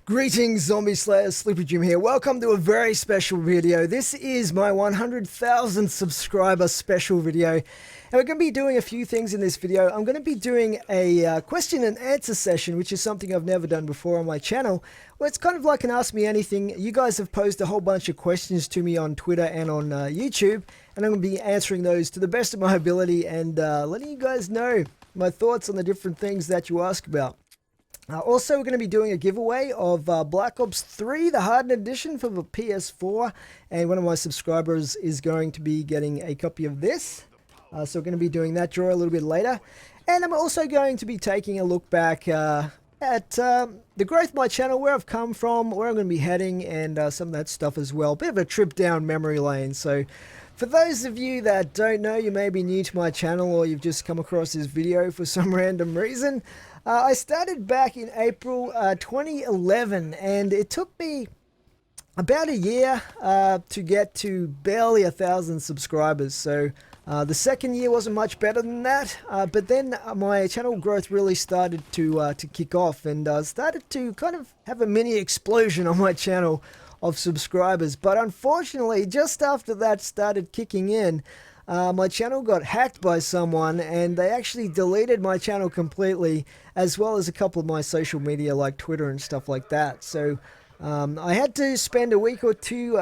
Greetings, Zombie Slayers, Sleepy Jim here. Welcome to a very special video. This is my 100,000 subscriber special video. And we're going to be doing a few things in this video. I'm going to be doing a question and answer session, which is something I've never done before on my channel. Well, it's kind of like an Ask Me Anything. You guys have posed a whole bunch of questions to me on Twitter and on YouTube. And I'm going to be answering those to the best of my ability and letting you guys know my thoughts on the different things that you ask about. Also, we're going to be doing a giveaway of Black Ops 3, the Hardened Edition for the PS4, and one of my subscribers is going to be getting a copy of this. So we're going to be doing that draw a little bit later. And I'm also going to be taking a look back at the growth of my channel, where I've come from, where I'm going to be heading, and some of that stuff as well. Bit of a trip down memory lane. So for those of you that don't know, you may be new to my channel or you've just come across this video for some random reason. I started back in April 2011, and it took me about a year to get to barely 1,000 subscribers. So the second year wasn't much better than that, but then my channel growth really started to kick off, and started to kind of have a mini explosion on my channel of subscribers. But unfortunately, just after that started kicking in, my channel got hacked by someone, and they actually deleted my channel completely, as well as a couple of my social media like Twitter and stuff like that. So I had to spend a week or two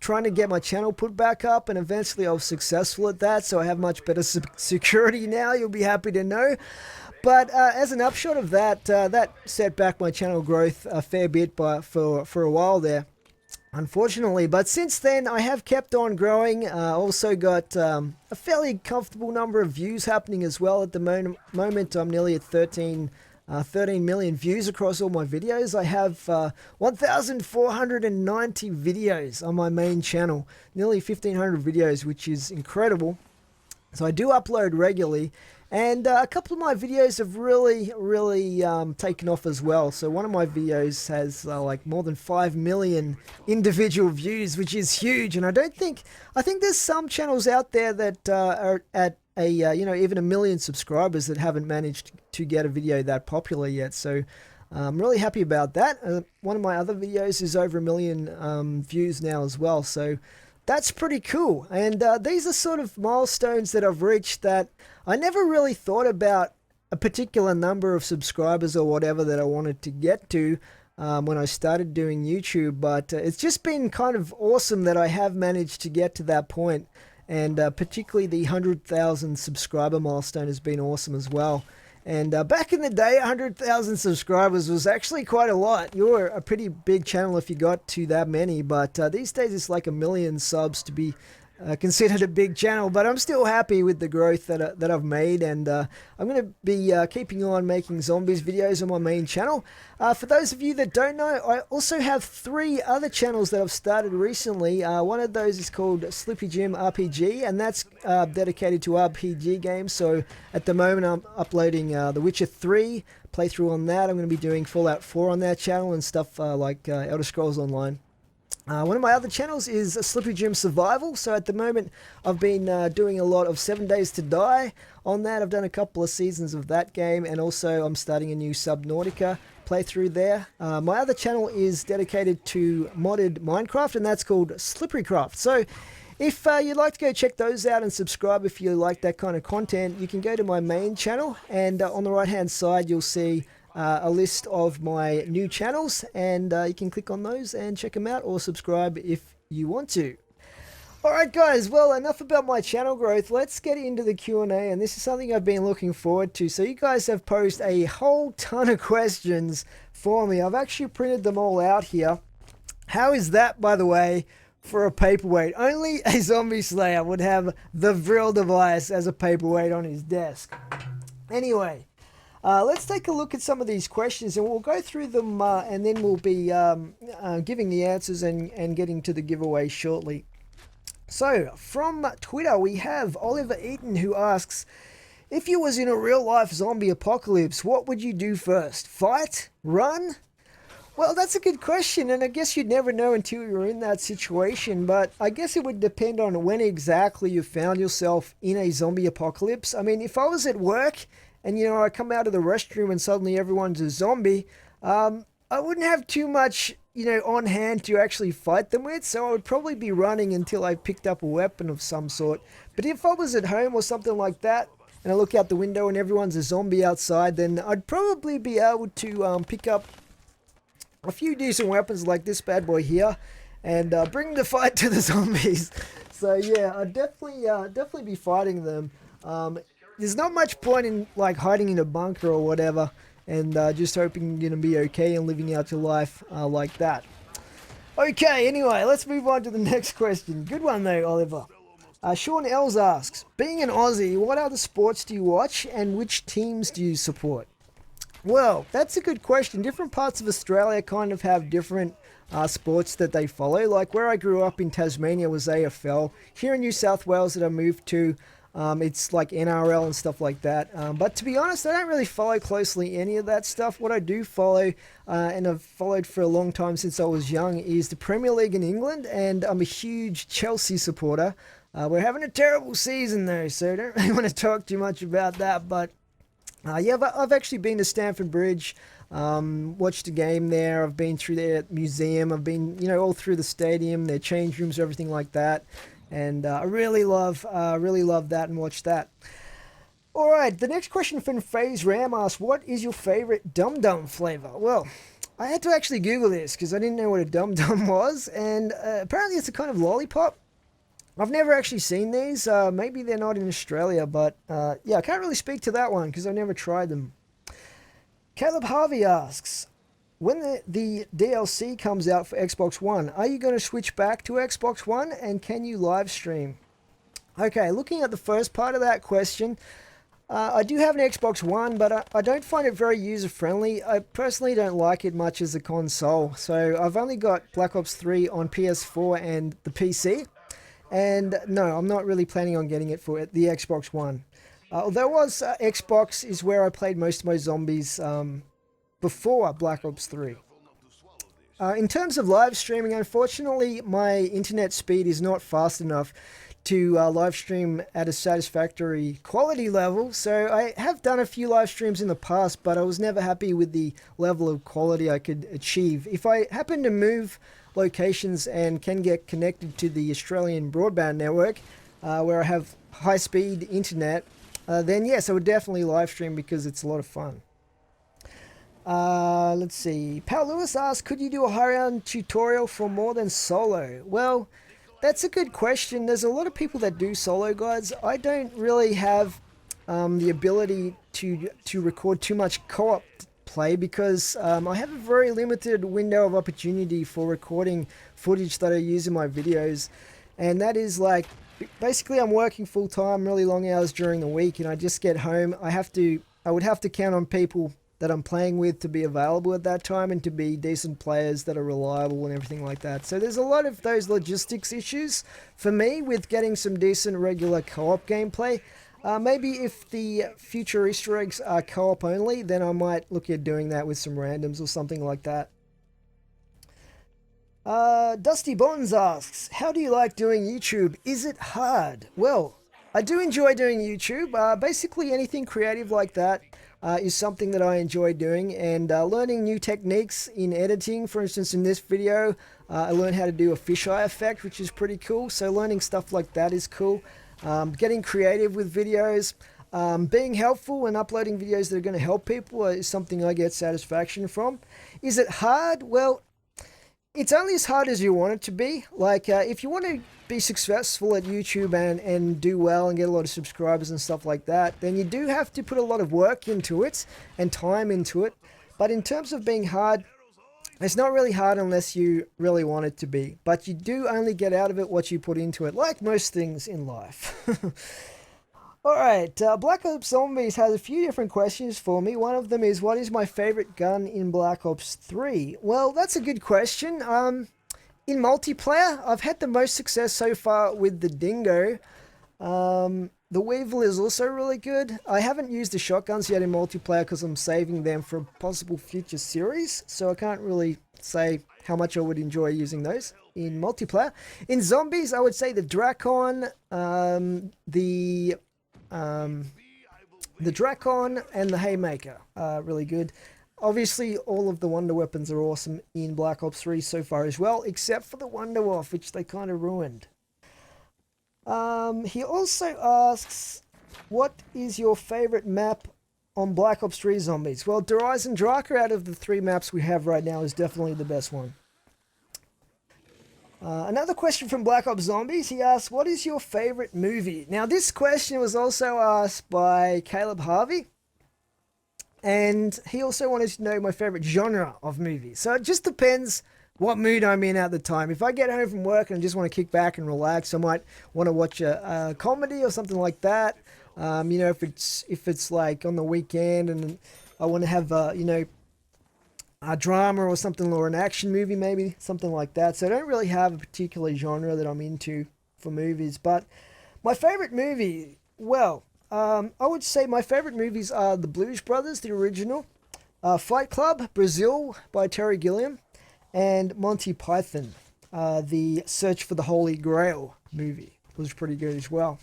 trying to get my channel put back up, and eventually I was successful at that. So I have much better security now, you'll be happy to know. But as an upshot of that, that set back my channel growth a fair bit for a while there, unfortunately. But since then, I have kept on growing. Also got a fairly comfortable number of views happening as well. At the moment, I'm nearly at 13 million views across all my videos. I have 1,490 videos on my main channel, nearly 1,500 videos, which is incredible. So I do upload regularly, and a couple of my videos have really taken off as well. So one of my videos has like more than 5 million individual views, which is huge. And I think there's some channels out there that are at even 1 million subscribers that haven't managed to get a video that popular yet. So I'm really happy about that. One of my other videos is over 1 million views now as well. So that's pretty cool. And these are sort of milestones that I've reached that I never really thought about a particular number of subscribers or whatever that I wanted to get to when I started doing YouTube. But it's just been kind of awesome that I have managed to get to that point. And particularly the 100,000 subscriber milestone has been awesome as well. And back in the day, 100,000 subscribers was actually quite a lot. You were a pretty big channel if you got to that many. But these days, it's like 1 million subs to be considered a big channel. But I'm still happy with the growth that I've made. And I'm going to be keeping on making zombies videos on my main channel. For those of you that don't know, I also have 3 other channels that I've started recently. One of those is called Sleepy Jim RPG, and that's dedicated to RPG games. So at the moment, I'm uploading The Witcher 3 playthrough on that. I'm going to be doing Fallout 4 on that channel and stuff like Elder Scrolls Online. One of my other channels is Sleepy Jim Survival. So at the moment, I've been doing a lot of 7 Days to Die on that. I've done a couple of seasons of that game, and also I'm starting a new Subnautica playthrough there. My other channel is dedicated to modded Minecraft, and that's called Slipperycraft. So if you'd like to go check those out and subscribe if you like that kind of content, you can go to my main channel, and on the right hand side you'll see a list of my new channels, and you can click on those and check them out, or subscribe if you want to. Alright guys, well, enough about my channel growth. Let's get into the Q&A, and this is something I've been looking forward to. So you guys have posed a whole ton of questions for me. I've actually printed them all out here. How is that, by the way, for a paperweight? Only a zombie slayer would have the Vril device as a paperweight on his desk. Anyway, let's take a look at some of these questions, and we'll go through them, and then we'll be giving the answers and getting to the giveaway shortly. So, from Twitter, we have Oliver Eaton, who asks, if you was in a real-life zombie apocalypse, what would you do first? Fight? Run? Well, that's a good question, and I guess you'd never know until you're in that situation, but I guess it would depend on when exactly you found yourself in a zombie apocalypse. I mean, if I was at work and, I come out of the restroom and suddenly everyone's a zombie, I wouldn't have too much, on hand to actually fight them with, so I would probably be running until I picked up a weapon of some sort. But if I was at home or something like that, and I look out the window and everyone's a zombie outside, then I'd probably be able to pick up a few decent weapons like this bad boy here, and bring the fight to the zombies. So yeah, I'd definitely be fighting them. There's not much point in like hiding in a bunker or whatever, and just hoping you're gonna be okay and living out your life like that. Okay, anyway, let's move on to the next question. Good one though, Oliver. Sean Els asks, being an Aussie, what other sports do you watch and which teams do you support? Well, that's a good question. Different parts of Australia kind of have different sports that they follow. Like where I grew up in Tasmania was AFL. Here in New South Wales that I moved to, it's like NRL and stuff like that. But to be honest, I don't really follow closely any of that stuff. What I do follow, and I've followed for a long time since I was young, is the Premier League in England, and I'm a huge Chelsea supporter. We're having a terrible season though, so I don't really want to talk too much about that. But yeah, I've actually been to Stamford Bridge, watched a game there. I've been through their museum. I've been, all through the stadium, their change rooms, everything like that. And I really love that and watch that. All right, the next question from FaZe Ram asks, what is your favorite Dum Dum flavor? Well, I had to actually Google this because I didn't know what a Dum Dum was, and apparently it's a kind of lollipop. I've never actually seen these. Maybe they're not in Australia, but yeah, I can't really speak to that one because I've never tried them. Caleb Harvey asks, when the DLC comes out for Xbox One, are you going to switch back to Xbox One, and can you live stream? Okay, looking at the first part of that question, I do have an Xbox One, but I don't find it very user-friendly. I personally don't like it much as a console, so I've only got Black Ops 3 on PS4 and the PC. And no, I'm not really planning on getting it for the Xbox One. Although it was Xbox is where I played most of my zombies before Black Ops 3. In terms of live streaming, unfortunately, my internet speed is not fast enough to live stream at a satisfactory quality level. So I have done a few live streams in the past, but I was never happy with the level of quality I could achieve. If I happen to move locations and can get connected to the Australian broadband network, where I have high-speed internet, then yes, I would definitely live stream because it's a lot of fun. Let's see. Pal Lewis asks, could you do a high-round tutorial for more than solo? Well, that's a good question. There's a lot of people that do solo guides. I don't really have the ability to record too much co-op play because I have a very limited window of opportunity for recording footage that I use in my videos, and that is like basically I'm working full time, really long hours during the week, and I just get home. I would have to count on people that I'm playing with to be available at that time and to be decent players that are reliable and everything like that. So there's a lot of those logistics issues for me with getting some decent regular co-op gameplay. Maybe if the future Easter eggs are co-op only, then I might look at doing that with some randoms or something like that. Dusty Bonds asks, how do you like doing YouTube? Is it hard? Well, I do enjoy doing YouTube. Basically anything creative like that is something that I enjoy doing, and learning new techniques in editing. For instance, in this video, I learned how to do a fisheye effect, which is pretty cool. So learning stuff like that is cool. Getting creative with videos, being helpful and uploading videos that are going to help people is something I get satisfaction from. Is it hard? Well, it's only as hard as you want it to be. Like, if you want to be successful at YouTube and do well and get a lot of subscribers and stuff like that, then you do have to put a lot of work into it and time into it. But in terms of being hard, it's not really hard unless you really want it to be. But you do only get out of it what you put into it, like most things in life. Alright, Black Ops Zombies has a few different questions for me. One of them is, what is my favorite gun in Black Ops 3? Well, that's a good question. In multiplayer, I've had the most success so far with the Dingo. The Weevil is also really good. I haven't used the shotguns yet in multiplayer because I'm saving them for a possible future series, so I can't really say how much I would enjoy using those in multiplayer. In zombies, I would say the Drakon, the Drakon and the Haymaker are really good. Obviously, all of the wonder weapons are awesome in Black Ops 3 so far as well, except for the Wonder Wolf, which they kind of ruined. He also asks, what is your favorite map on Black Ops 3 Zombies? Well, DayZ and out of the 3 maps we have right now is definitely the best one. Another question from Black Ops Zombies. He asks, what is your favorite movie? Now, this question was also asked by Caleb Harvey. And he also wanted to know my favorite genre of movies. So it just depends what mood I'm in at the time. If I get home from work and just want to kick back and relax, I might want to watch a comedy or something like that. You know, if it's like on the weekend and I want to have you know, a drama or something, or an action movie maybe, something like that. So I don't really have a particular genre that I'm into for movies. But my favorite movie, well, I would say my favorite movies are The Blues Brothers, the original, Fight Club, Brazil by Terry Gilliam, and Monty Python, the Search for the Holy Grail movie. It was pretty good as well.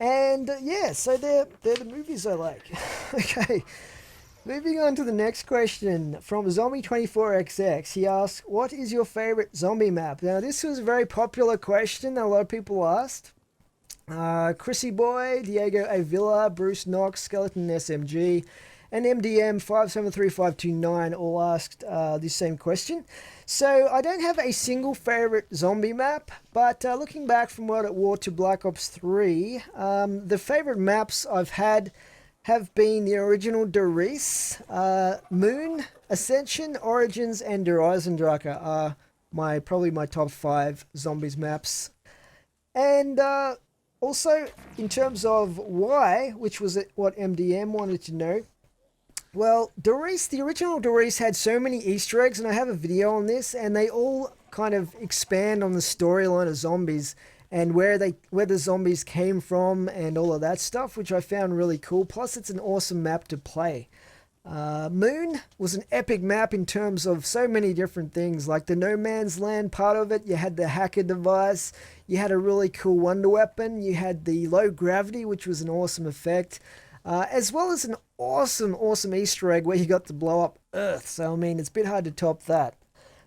And yeah, so they're the movies I like. Okay, moving on to the next question from Zombie24XX. He asks, what is your favorite zombie map? Now, this was a very popular question that a lot of people asked. Chrissy Boy, Diego Avila, Bruce Knox, Skeleton SMG, and MDM 573529 all asked this same question. So I don't have a single favorite zombie map, but looking back from World at War to Black Ops 3, the favorite maps I've had have been the original DayZ, Moon, Ascension, Origins, and DayZ are probably my top 5 zombies maps. And also, in terms of why, which was what MDM wanted to know, well, DayZ, the original DayZ had so many Easter eggs, and I have a video on this, and they all kind of expand on the storyline of zombies and where the zombies came from and all of that stuff, which I found really cool. Plus, it's an awesome map to play. Moon was an epic map in terms of so many different things, like the No Man's Land part of it. You had the hacker device, you had a really cool wonder weapon, you had the low gravity, which was an awesome effect, as well as an awesome Easter egg where you got to blow up Earth. So I mean, it's a bit hard to top that.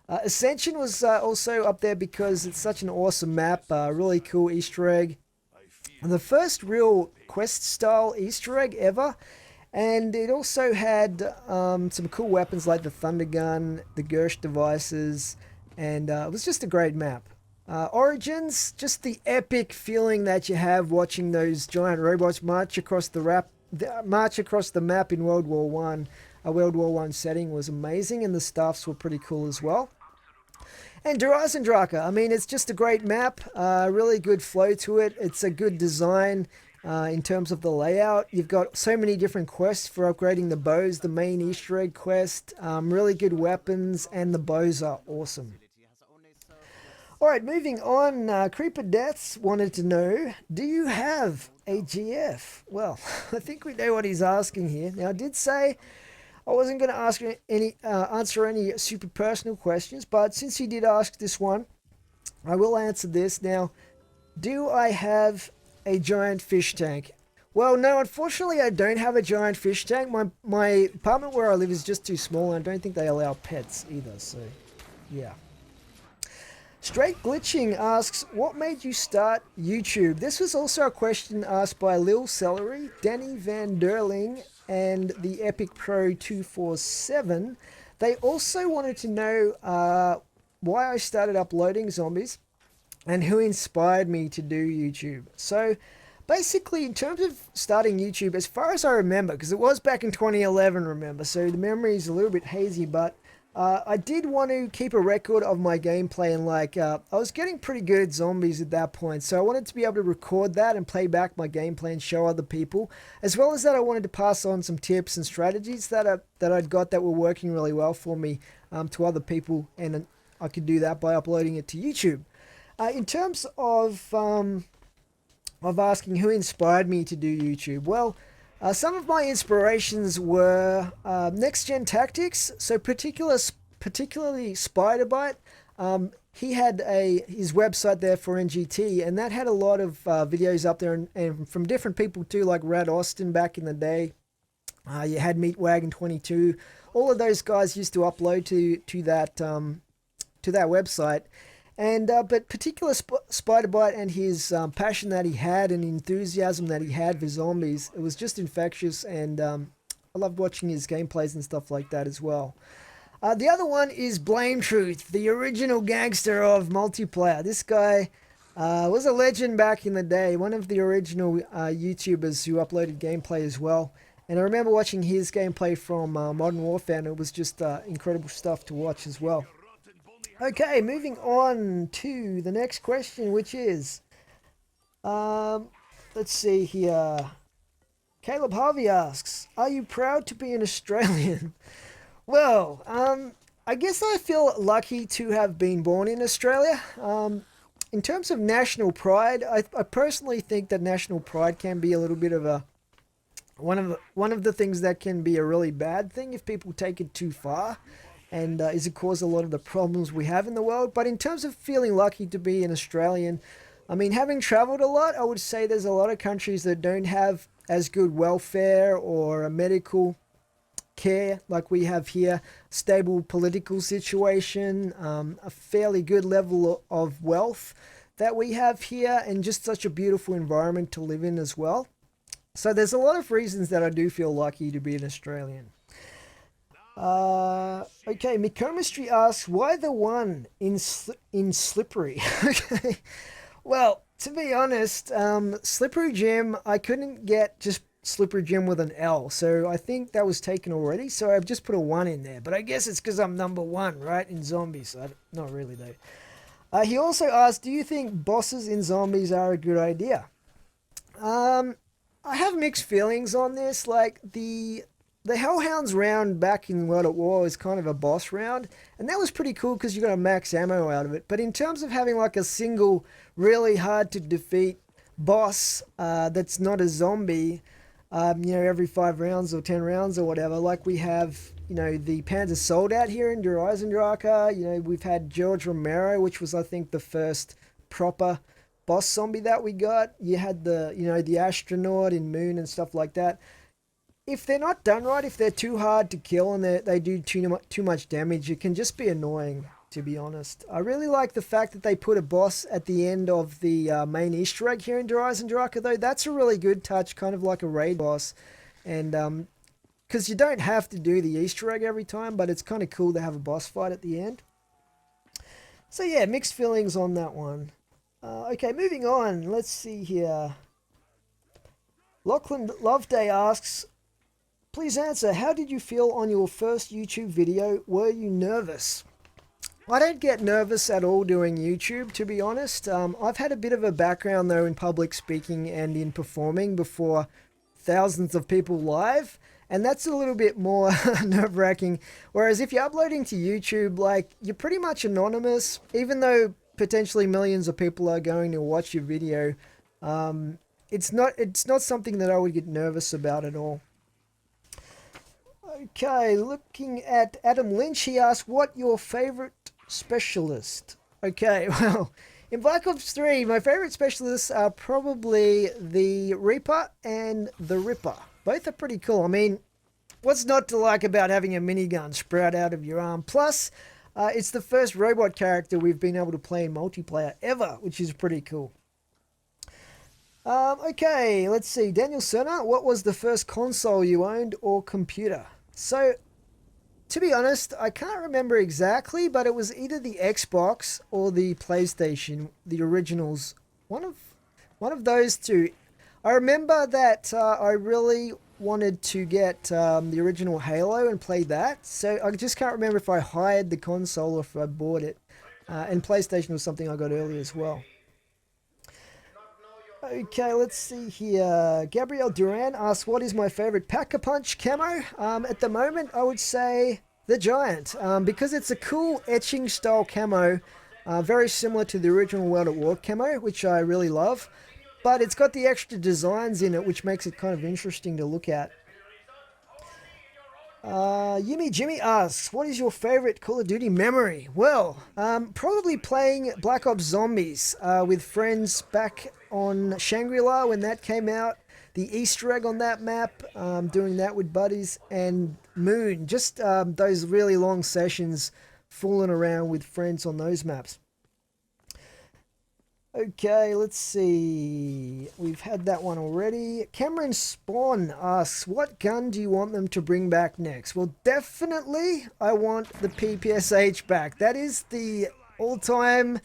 Ascension was also up there because it's such an awesome map, really cool Easter egg, the first real quest style Easter egg ever. And it also had some cool weapons like the Thunder Gun, the Gersh devices, and it was just a great map. Origins, just the epic feeling that you have watching those giant robots march across the map in World War One. A World War One setting was amazing, and the staffs were pretty cool as well. And DayZ, I mean, it's just a great map, really good flow to it. It's a good design. In terms of the layout, you've got so many different quests for upgrading the bows, the main Easter egg quest, really good weapons, and the bows are awesome. Alright, moving on, Creeper Deaths wanted to know, do you have a GF? Well, I think we know what he's asking here. Now, I did say I wasn't going to answer any super personal questions, but since he did ask this one, I will answer this. Now, do I have a giant fish tank? Well, no, unfortunately I don't have a giant fish tank. My apartment where I live is just too small, and I don't think they allow pets either, so yeah. Straight Glitching asks, what made you start YouTube? This was also a question asked by Lil Celery, Danny Van Derling, and the Epic Pro 247. They also wanted to know why I started uploading zombies and who inspired me to do YouTube. So basically, in terms of starting YouTube, as far as I remember, because it was back in 2011, remember, so the memory is a little bit hazy, but I did want to keep a record of my gameplay, and I was getting pretty good at zombies at that point, so I wanted to be able to record that and play back my gameplay and show other people, as well as that I wanted to pass on some tips and strategies that I'd got that were working really well for me to other people, and I could do that by uploading it to YouTube. In terms of asking who inspired me to do YouTube, well, some of my inspirations were Next Gen Tactics, so particularly Spiderbite. He had his website there for NGT, and that had a lot of videos up there, and from different people too, like Rad Austin back in the day. You had Meatwagon22. All of those guys used to upload to that website. And but particular Spiderbite and his passion that he had and enthusiasm that he had for zombies, it was just infectious, and I loved watching his gameplays and stuff like that as well. The other one is Blame Truth, the original gangster of multiplayer. This guy was a legend back in the day, one of the original YouTubers who uploaded gameplay as well. And I remember watching his gameplay from Modern Warfare, and it was just incredible stuff to watch as well. Okay, moving on to the next question, which is, let's see here. Caleb Harvey asks, are you proud to be an Australian? Well, I guess I feel lucky to have been born in Australia. In terms of national pride, I personally think that national pride can be a little bit of a one of the things that can be a really bad thing if people take it too far, and is it cause a lot of the problems we have in the world. But in terms of feeling lucky to be an Australian, I mean, having traveled a lot, I would say there's a lot of countries that don't have as good welfare or a medical care like we have here, stable political situation, a fairly good level of wealth that we have here, and just such a beautiful environment to live in as well. So there's a lot of reasons that I do feel lucky to be an Australian. Okay, Mystery asks, why the one in Slippery? Okay, well, to be honest, Slippery Jim, I couldn't get just Slippery Jim with an L, so I think that was taken already, so I've just put a 1 in there, but I guess it's because I'm number 1, right, in zombies, so not really though. He also asked, do you think bosses in zombies are a good idea? I have mixed feelings on this. Like, the Hellhounds round back in World at War is kind of a boss round, and that was pretty cool because you got a max ammo out of it. But in terms of having like a single, really hard to defeat boss that's not a zombie, every 5 rounds or 10 rounds or whatever, like we have, the Panzer Soldat here in DayZ. We've had George Romero, which was, I think, the first proper boss zombie that we got. You had the astronaut in Moon and stuff like that. If they're not done right, if they're too hard to kill and they do too much damage, it can just be annoying, to be honest. I really like the fact that they put a boss at the end of the main Easter egg here in DayZ, though. That's a really good touch, kind of like a raid boss. And because you don't have to do the Easter egg every time, but it's kind of cool to have a boss fight at the end. So yeah, mixed feelings on that one. Okay, moving on. Let's see here. Lachlan Loveday asks, please answer, how did you feel on your first YouTube video? Were you nervous? I don't get nervous at all doing YouTube, to be honest. I've had a bit of a background, though, in public speaking and in performing before thousands of people live, and that's a little bit more nerve-wracking. Whereas if you're uploading to YouTube, like, you're pretty much anonymous, even though potentially millions of people are going to watch your video. It's not something that I would get nervous about at all. Okay, looking at Adam Lynch, he asked, what your favorite specialist? Okay, well, in Black Ops 3, my favorite specialists are probably the Reaper and the Ripper. Both are pretty cool. I mean, what's not to like about having a minigun sprout out of your arm? Plus, it's the first robot character we've been able to play in multiplayer ever, which is pretty cool. Okay, let's see. Daniel Cerner, what was the first console you owned or computer? So, to be honest, I can't remember exactly, but it was either the Xbox or the PlayStation, the originals. One of those two. I remember that I really wanted to get the original Halo and play that. So I just can't remember if I hired the console or if I bought it. And PlayStation was something I got early as well. Okay, let's see here. Gabrielle Duran asks, what is my favorite Pack-a-Punch camo? At the moment, I would say the Giant, because it's a cool etching style camo, very similar to the original World at War camo, which I really love. But it's got the extra designs in it, which makes it kind of interesting to look at. Yimmy Jimmy asks, what is your favorite Call of Duty memory? Well, probably playing Black Ops Zombies with friends back on Shangri-La when that came out. the Easter egg on that map, doing that with buddies, and Moon, just those really long sessions fooling around with friends on those maps. Okay, let's see. We've had that one already. Cameron Spawn asks, what gun do you want them to bring back next? Well, definitely I want the PPSH back. That is the all-time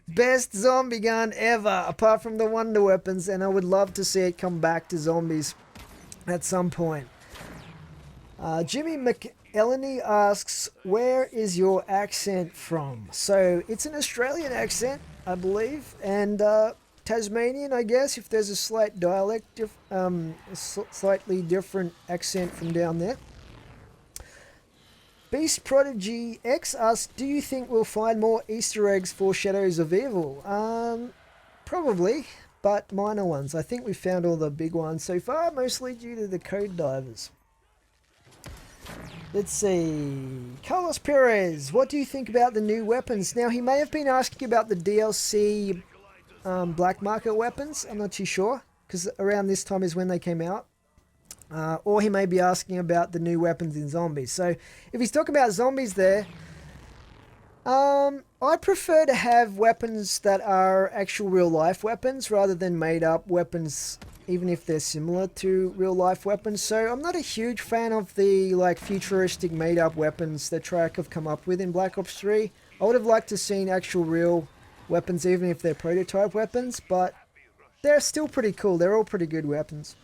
best zombie gun ever, apart from the wonder weapons, and I would love to see it come back to zombies at some point. Jimmy McElhenney asks, where is your accent from? So it's an Australian accent, I believe, and Tasmanian, I guess, if there's a slight dialect, slightly different accent from down there. Beast Prodigy X asks, do you think we'll find more Easter eggs for Shadows of Evil? Probably, but minor ones. I think we found all the big ones so far, mostly due to the code divers. Let's see. Carlos Perez, what do you think about the new weapons? Now, he may have been asking about the DLC black market weapons. I'm not too sure, because around this time is when they came out. Or he may be asking about the new weapons in zombies. So, if he's talking about zombies there, I prefer to have weapons that are actual real-life weapons rather than made-up weapons, even if they're similar to real-life weapons. So I'm not a huge fan of the futuristic made-up weapons that Treyarch have come up with in Black Ops 3. I would have liked to have seen actual real weapons, even if they're prototype weapons, but they're still pretty cool. They're all pretty good weapons.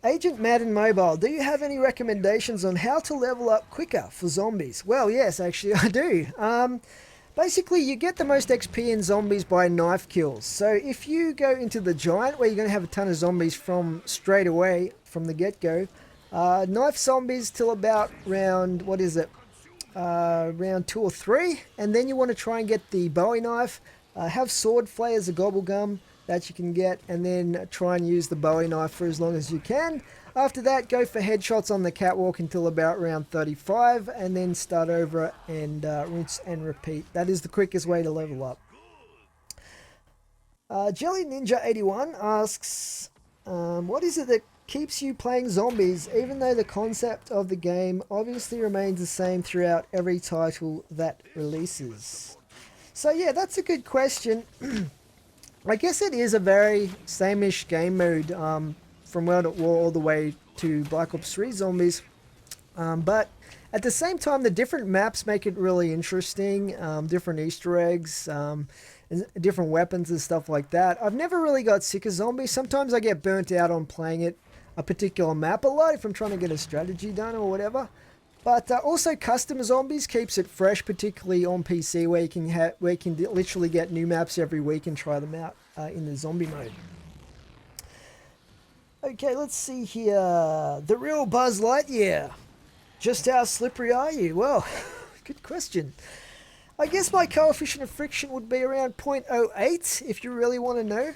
Agent Madden Mobile, do you have any recommendations on how to level up quicker for zombies? Well, yes, actually I do. Basically, you get the most XP in zombies by knife kills. So if you go into the Giant, where you're going to have a ton of zombies from straight away, from the get-go, knife zombies till about round, round 2 or 3, and then you want to try and get the Bowie knife, have sword flay as a gobble gum that you can get, and then try and use the Bowie knife for as long as you can. After that, go for headshots on the catwalk until about round 35, and then start over and rinse and repeat. That is the quickest way to level up. Jelly Ninja 81 asks, what is it that keeps you playing zombies, even though the concept of the game obviously remains the same throughout every title that releases? So yeah, that's a good question. I guess it is a very same-ish game mode from World at War all the way to Black Ops 3 Zombies. But at the same time, the different maps make it really interesting, different Easter eggs, different weapons and stuff like that. I've never really got sick of zombies. Sometimes I get burnt out on playing a particular map a lot if I'm trying to get a strategy done or whatever. But also custom zombies keeps it fresh, particularly on PC, where you can literally get new maps every week and try them out in the zombie mode. Okay, let's see here. The real Buzz Lightyear. Just how slippery are you? Well, good question. I guess my coefficient of friction would be around 0.08 if you really want to know.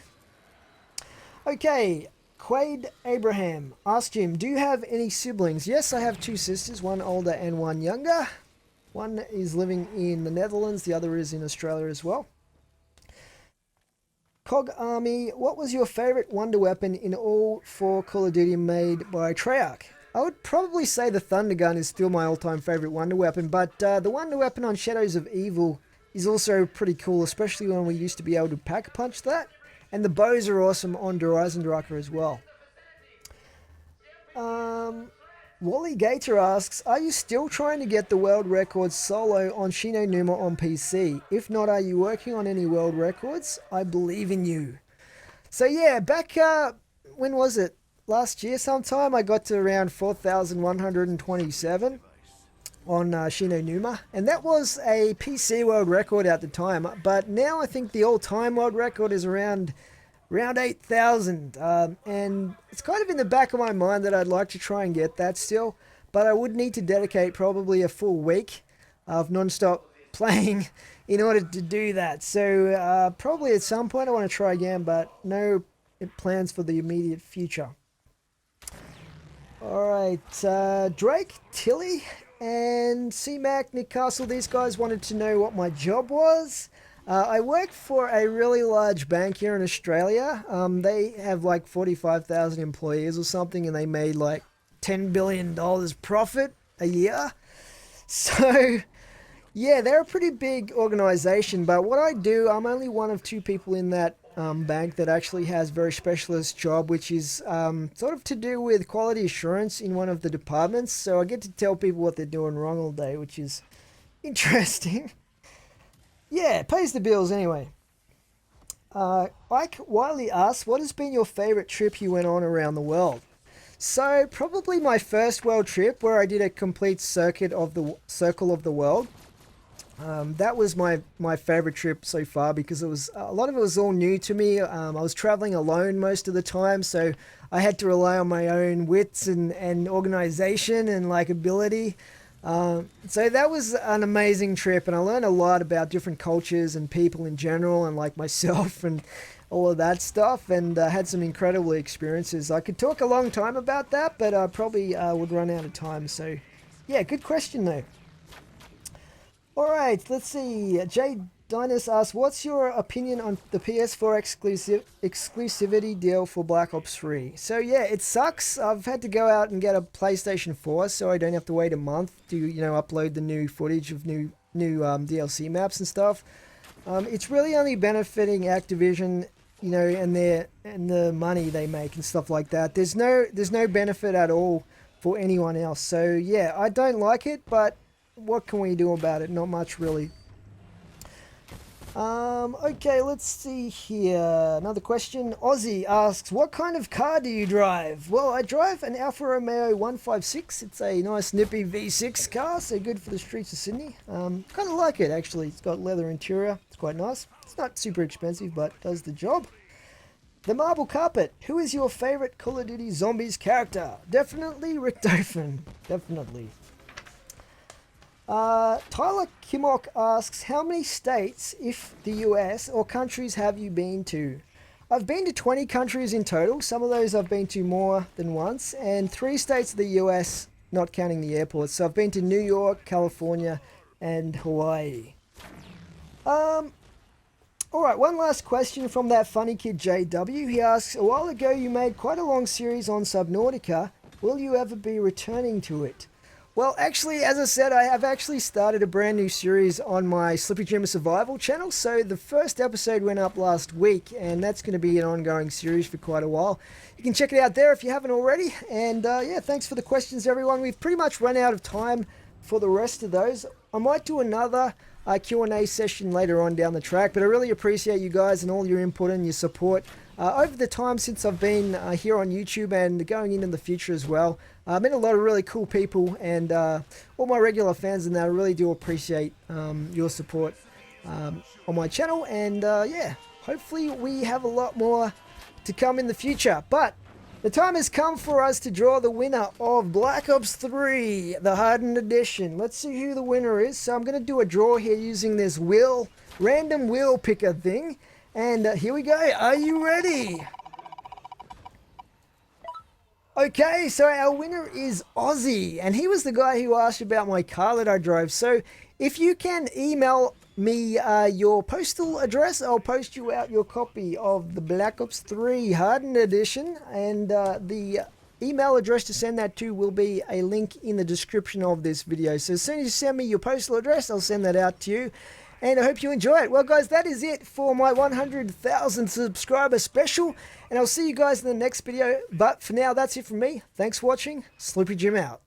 Okay. Quaid Abraham asked him, do you have any siblings? Yes, I have 2 sisters, one older and one younger. One is living in the Netherlands, the other is in Australia as well. Cog Army, what was your favorite wonder weapon in all 4 Call of Duty made by Treyarch? I would probably say the Thunder Gun is still my all-time favorite wonder weapon, but the wonder weapon on Shadows of Evil is also pretty cool, especially when we used to be able to pack punch that. And the bows are awesome on Der Eisendrache as well. Wally Gator asks, are you still trying to get the world record solo on Shi No Numa on PC? If not, are you working on any world records? I believe in you. So yeah, back, when was it? Last year sometime, I got to around 4,127 on Shi No Numa, and that was a PC world record at the time, but now I think the all-time world record is around 8,000, and it's kind of in the back of my mind that I'd like to try and get that still, but I would need to dedicate probably a full week of non-stop playing in order to do that. So probably at some point I want to try again, but no plans for the immediate future. Alright, Drake, Tilly, and C-Mac, Nick Castle, these guys wanted to know what my job was. I work for a really large bank here in Australia. They have like 45,000 employees or something, and they made like $10 billion profit a year. So, yeah, they're a pretty big organization. But what I do, I'm only one of two people in that bank that actually has a very specialist job, which is sort of to do with quality assurance in one of the departments. So I get to tell people what they're doing wrong all day, which is interesting. Yeah, it pays the bills anyway. Ike Wiley asks, what has been your favorite trip you went on around the world? So probably my first world trip where I did a complete circuit of the circle of the world. That was my favorite trip so far because it was a lot of it was all new to me. I was traveling alone most of the time, so I had to rely on my own wits and organization and like ability. So that was an amazing trip, and I learned a lot about different cultures and people in general, and like myself and all of that stuff, and had some incredible experiences. I could talk a long time about that, but I probably would run out of time. So, yeah, good question though. All right, let's see. Jay Dinas asks, what's your opinion on the PS4 exclusivity deal for Black Ops 3? So yeah, it sucks. I've had to go out and get a PlayStation 4 so I don't have to wait a month to, upload the new footage of new DLC maps and stuff. It's really only benefiting Activision, and the money they make and stuff like that. There's no benefit at all for anyone else. So yeah, I don't like it, but what can we do about it? Not much really. Okay, let's see here. Another question. Ozzy asks, what kind of car do you drive? Well, I drive an Alfa Romeo 156. It's a nice nippy V6 car, so good for the streets of Sydney. Kind of like it actually. It's got leather interior. It's quite nice. It's not super expensive, but does the job. The Marble Carpet. Who is your favorite Call of Duty Zombies character? Definitely Rick Dofen. Definitely. Tyler Kimmock asks, how many states, if the US, or countries have you been to? I've been to 20 countries in total. Some of those I've been to more than once, and 3 states of the US, not counting the airports. So I've been to New York, California, and Hawaii. Alright, one last question from that funny kid JW. He asks, a while ago you made quite a long series on Subnautica. Will you ever be returning to it? Well, actually, as I said, I have actually started a brand new series on my Slippy Jimmer Survival channel. So the first episode went up last week, and that's going to be an ongoing series for quite a while. You can check it out there if you haven't already. And yeah, thanks for the questions, everyone. We've pretty much run out of time for the rest of those. I might do another Q&A session later on down the track, but I really appreciate you guys and all your input and your support over the time since I've been here on YouTube and going into the future as well. I've met a lot of really cool people, and all my regular fans, and I really do appreciate your support on my channel. And yeah, hopefully we have a lot more to come in the future. But the time has come for us to draw the winner of Black Ops 3, the Hardened Edition. Let's see who the winner is. So I'm going to do a draw here using this random wheel picker thing. And here we go. Are you ready? Okay, so our winner is Ozzy, and he was the guy who asked about my car that I drove. So if you can email me your postal address, I'll post you out your copy of the Black Ops 3 Hardened Edition, and the email address to send that to will be a link in the description of this video. So as soon as you send me your postal address, I'll send that out to you. And I hope you enjoy it. Well, guys, that is it for my 100,000 subscriber special. And I'll see you guys in the next video. But for now, that's it from me. Thanks for watching. Sloopy Jim out.